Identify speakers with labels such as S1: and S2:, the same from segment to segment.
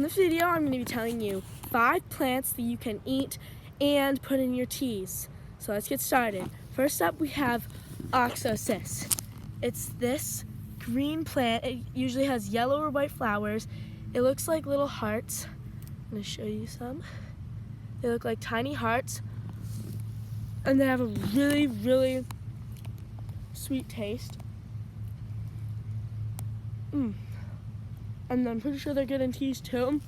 S1: this video, I'm going to be telling you 5 plants that you can eat and put in your teas. So let's get started. First up, we have oxosis. It's this green plant. It usually has yellow or white flowers. It looks like little hearts. I'm going to show you some. They look like tiny hearts. And they have a really, really sweet taste. And I'm pretty sure they're good in teas too,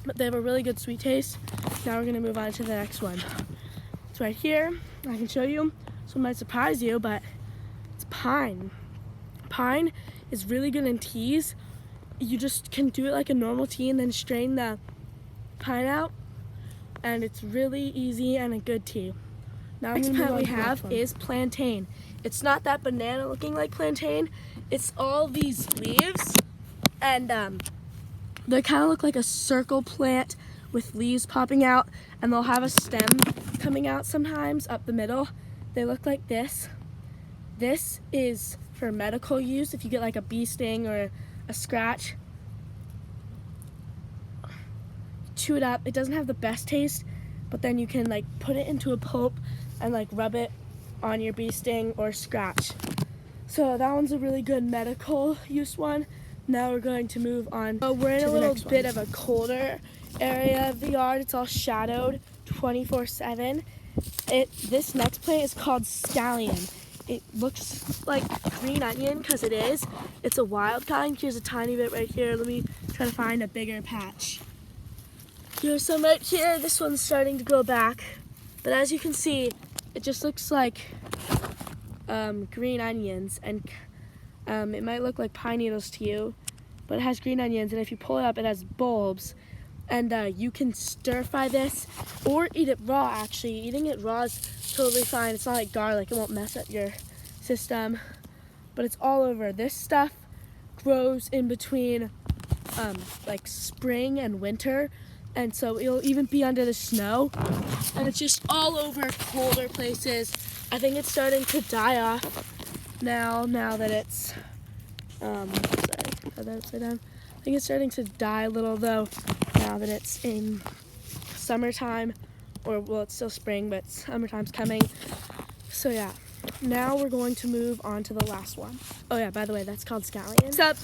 S1: but they have a really good sweet taste. Now we're gonna move on to the next one. It's right here. I can show you. This one might surprise you, but it's pine. Pine is really good in teas. You just can do it like a normal tea and then strain the pine out, and it's really easy and a good tea. Now next plant we have is plantain. It's not that banana looking like plantain. It's all these leaves, and they kind of look like a circle plant with leaves popping out, and they'll have a stem coming out sometimes up the middle. They look like this. This is for medical use if you get like a bee sting or a scratch. Chew it up. It doesn't have the best taste, but then you can like put it into a pulp and like rub it on your bee sting or scratch. So that one's a really good medical use one. Now we're going to move on. We're in a little bit of a colder area of the yard. It's all shadowed 24/7. This next plant is called Stallion. It looks like green onion because it is. It's a wild kind. Here's a tiny bit right here. Let me try to find a bigger patch. Here's some right here. This one's starting to grow back. But as you can see, it just looks like green onions, and it might look like pine needles to you, but it has green onions, and if you pull it up, it has bulbs. And you can stir fry this or eat it raw. Actually, eating it raw is totally fine. It's not like garlic. It won't mess up your system, but it's all over. This stuff grows in between like spring and winter, and so it'll even be under the snow, and it's just all over colder places. I think it's starting to die off now that it's sorry, put that upside down. I think it's starting to die a little though now that it's in summertime, or well, it's still spring, but summertime's coming. So yeah, now we're going to move on to the last one. Oh yeah, by the way, that's called Stallion. Next up,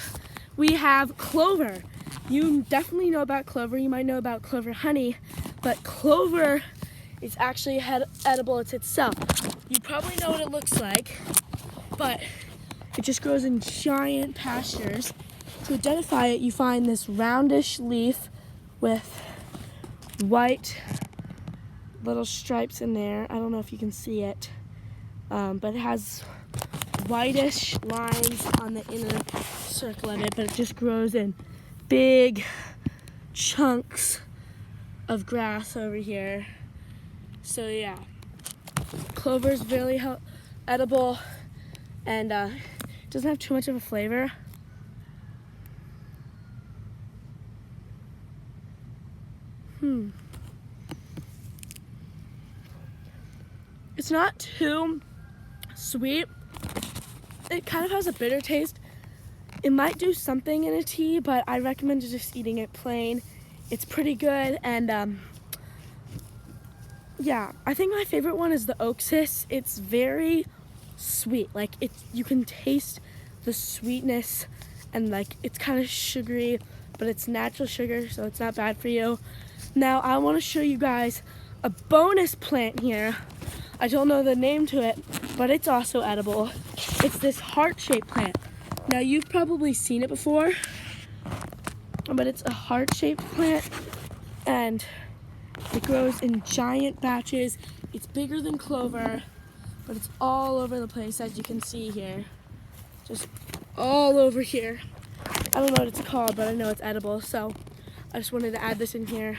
S1: we have clover. You definitely know about clover. You might know about clover honey, but clover is actually edible. It's itself. You probably know what it looks like, but it just grows in giant pastures. To identify it, you find this roundish leaf with white little stripes in there. I don't know if you can see it, but it has whitish lines on the inner circle of it, but it just grows in big chunks of grass over here. So yeah, clover is really edible, and doesn't have too much of a flavor. It's not too sweet. It kind of has a bitter taste. It might do something in a tea, but I recommend just eating it plain. It's pretty good, and yeah, I think my favorite one is the oxus. It's very sweet. Like you can taste the sweetness, and like it's kind of sugary, but it's natural sugar, so it's not bad for you. Now I want to show you guys a bonus plant here. I don't know the name to it, but it's also edible. It's this heart-shaped plant. Now you've probably seen it before, but it's a heart-shaped plant, and it grows in giant batches. It's bigger than clover, but it's all over the place, as you can see here. Just all over here. I don't know what it's called, but I know it's edible, so I just wanted to add this in here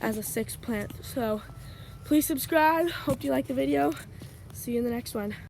S1: as a 6th plant. So please subscribe. Hope you like the video. See you in the next one.